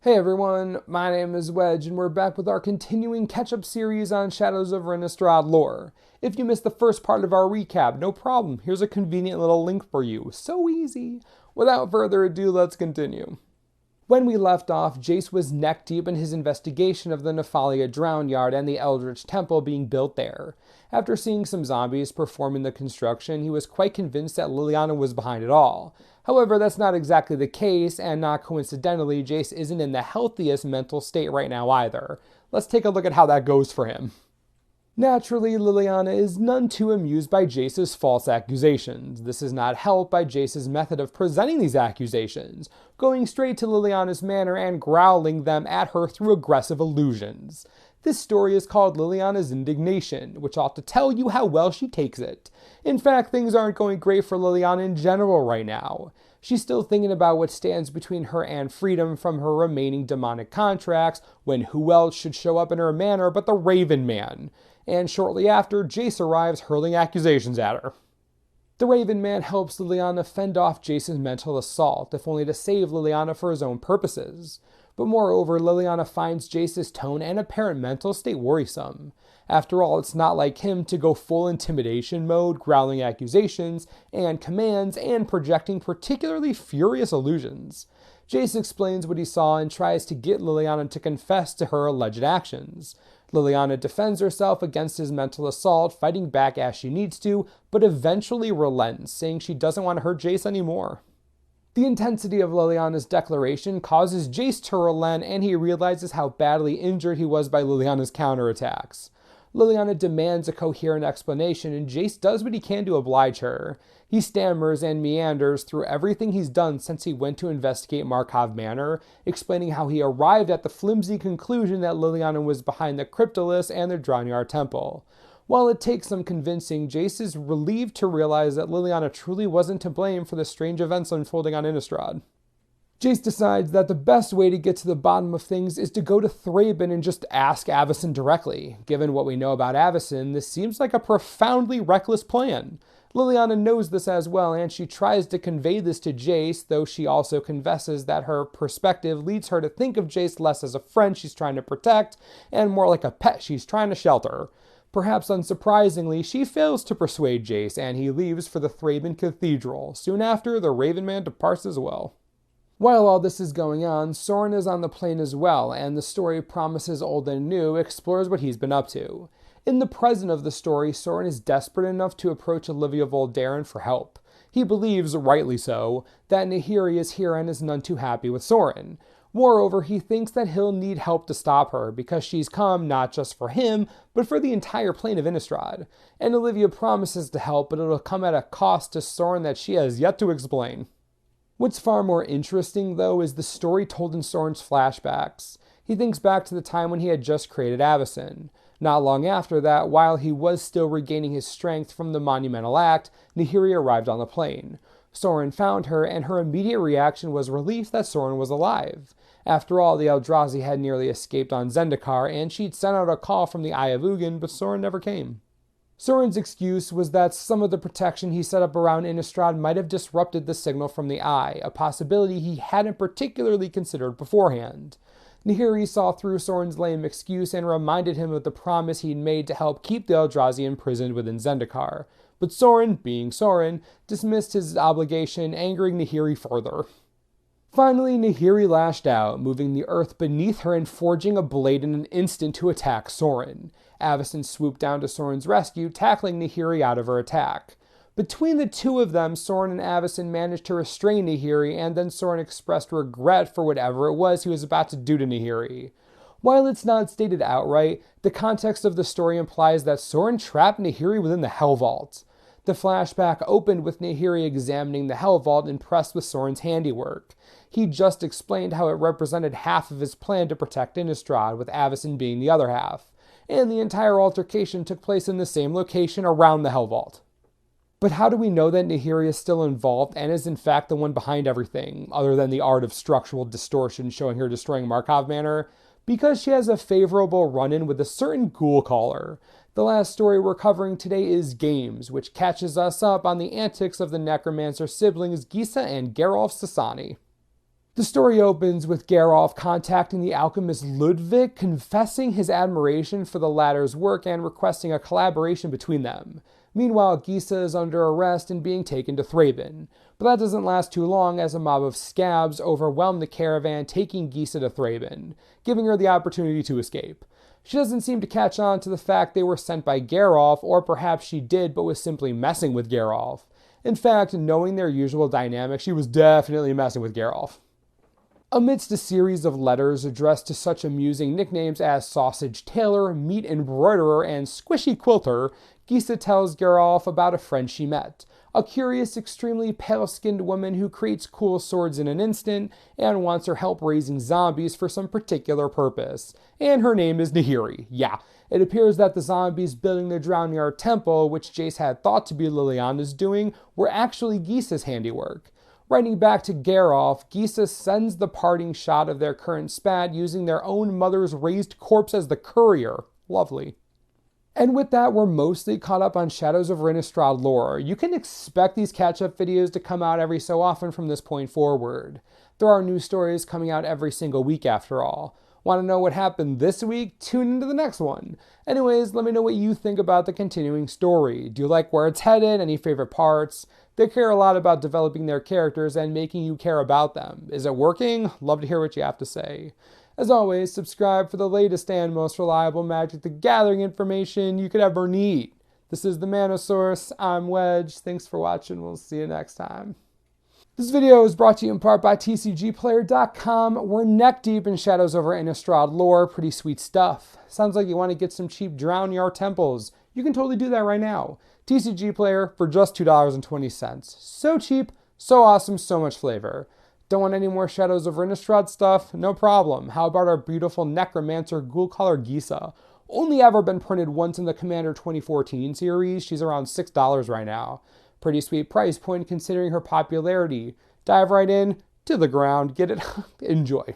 Hey everyone, my name is Wedge, and we're back with our continuing catch-up series on Shadows of Innistrad lore. If you missed the first part of our recap, no problem. Here's a convenient little link for you. So easy. Without further ado, let's continue. When we left off, Jace was neck-deep in his investigation of the Nephalia Drown Yard and the Eldritch Temple being built there. After seeing some zombies performing the construction, he was quite convinced that Liliana was behind it all. However, that's not exactly the case, and not coincidentally, Jace isn't in the healthiest mental state right now either. Let's take a look at how that goes for him. Naturally, Liliana is none too amused by Jace's false accusations. This is not helped by Jace's method of presenting these accusations, going straight to Liliana's manor and growling them at her through aggressive allusions. This story is called Liliana's Indignation, which ought to tell you how well she takes it. In fact, things aren't going great for Liliana in general right now. She's still thinking about what stands between her and freedom from her remaining demonic contracts, when who else should show up in her manor but the Raven Man? And shortly after, Jace arrives hurling accusations at her. The Raven Man helps Liliana fend off Jace's mental assault, if only to save Liliana for his own purposes. But moreover, Liliana finds Jace's tone and apparent mental state worrisome. After all, it's not like him to go full intimidation mode, growling accusations and commands and projecting particularly furious allusions. Jace explains what he saw and tries to get Liliana to confess to her alleged actions. Liliana defends herself against his mental assault, fighting back as she needs to, but eventually relents, saying she doesn't want to hurt Jace anymore. The intensity of Liliana's declaration causes Jace to relent, and he realizes how badly injured he was by Liliana's counterattacks. Liliana demands a coherent explanation, and Jace does what he can to oblige her. He stammers and meanders through everything he's done since he went to investigate Markov Manor, explaining how he arrived at the flimsy conclusion that Liliana was behind the Cryptolis and the Drownyard Temple. While it takes some convincing, Jace is relieved to realize that Liliana truly wasn't to blame for the strange events unfolding on Innistrad. Jace decides that the best way to get to the bottom of things is to go to Thraben and just ask Avacyn directly. Given what we know about Avacyn, this seems like a profoundly reckless plan. Liliana knows this as well, and she tries to convey this to Jace, though she also confesses that her perspective leads her to think of Jace less as a friend she's trying to protect, and more like a pet she's trying to shelter. Perhaps unsurprisingly, she fails to persuade Jace, and he leaves for the Thraben Cathedral. Soon after, the Raven Man departs as well. While all this is going on, Soren is on the plane as well, and the story promises old and new, explores what he's been up to. In the present of the story, Soren is desperate enough to approach Olivia Voldaren for help. He believes, rightly so, that Nahiri is here and is none too happy with Soren. Moreover, he thinks that he'll need help to stop her, because she's come not just for him, but for the entire plane of Innistrad. And Olivia promises to help, but it'll come at a cost to Soren that she has yet to explain. What's far more interesting, though, is the story told in Soren's flashbacks. He thinks back to the time when he had just created Avacyn. Not long after that, while he was still regaining his strength from the monumental act, Nahiri arrived on the plane. Soren found her, and her immediate reaction was relief that Soren was alive. After all, the Eldrazi had nearly escaped on Zendikar, and she'd sent out a call from the Eye of Ugin, but Soren never came. Soren's excuse was that some of the protection he set up around Innistrad might have disrupted the signal from the Eye, a possibility he hadn't particularly considered beforehand. Nahiri saw through Soren's lame excuse and reminded him of the promise he'd made to help keep the Eldrazi imprisoned within Zendikar. But Soren, being Soren, dismissed his obligation, angering Nahiri further. Finally, Nahiri lashed out, moving the earth beneath her and forging a blade in an instant to attack Soren. Avacyn swooped down to Soren's rescue, tackling Nahiri out of her attack. Between the two of them, Soren and Avacyn managed to restrain Nahiri, and then Soren expressed regret for whatever it was he was about to do to Nahiri. While it's not stated outright, the context of the story implies that Soren trapped Nahiri within the Hell Vault. The flashback opened with Nahiri examining the Hell Vault, impressed with Soren's handiwork. He just explained how it represented half of his plan to protect Innistrad, with Avacyn being the other half. And the entire altercation took place in the same location around the Hell Vault. But how do we know that Nahiri is still involved and is in fact the one behind everything, other than the art of structural distortion showing her destroying Markov Manor? Because she has a favorable run-in with a certain ghoul caller. The last story we're covering today is Games, which catches us up on the antics of the Necromancer siblings Gisa and Geralf Sasani. The story opens with Geralf contacting the alchemist Ludwig, confessing his admiration for the latter's work and requesting a collaboration between them. Meanwhile, Gisa is under arrest and being taken to Thraben. But that doesn't last too long as a mob of scabs overwhelm the caravan, taking Gisa to Thraben, giving her the opportunity to escape. She doesn't seem to catch on to the fact they were sent by Geralf, or perhaps she did but was simply messing with Geralf. In fact, knowing their usual dynamic, she was definitely messing with Geralf. Amidst a series of letters addressed to such amusing nicknames as Sausage Tailor, Meat Embroiderer, and Squishy Quilter, Gisa tells Geralf about a friend she met, a curious, extremely pale-skinned woman who creates cool swords in an instant and wants her help raising zombies for some particular purpose. And her name is Nahiri. Yeah, it appears that the zombies building the Drownyard Temple, which Jace had thought to be Liliana's doing, were actually Gisa's handiwork. Writing back to Geralf, Gisa sends the parting shot of their current spat using their own mother's raised corpse as the courier. Lovely. And with that, we're mostly caught up on Shadows of Innistrad lore. You can expect these catch-up videos to come out every so often from this point forward. There are new stories coming out every single week after all. Want to know what happened this week? Tune into the next one. Anyways, let me know what you think about the continuing story. Do you like where it's headed? Any favorite parts? They care a lot about developing their characters and making you care about them. Is it working? Love to hear what you have to say. As always, subscribe for the latest and most reliable Magic the Gathering information you could ever need. This is the Manosaurus. I'm Wedge. Thanks for watching. We'll see you next time. This video is brought to you in part by TCGplayer.com. We're neck deep in Shadows over Innistrad lore. Pretty sweet stuff. Sounds like you want to get some cheap Drownyard temples. You can totally do that right now. TCG Player for just $2.20. So cheap, so awesome, so much flavor. Don't want any more Shadows over Innistrad stuff? No problem. How about our beautiful Necromancer Ghoul Color Gisa? Only ever been printed once in the Commander 2014 series. She's around $6 right now. Pretty sweet price point considering her popularity. Dive right in, to the ground, get it, enjoy.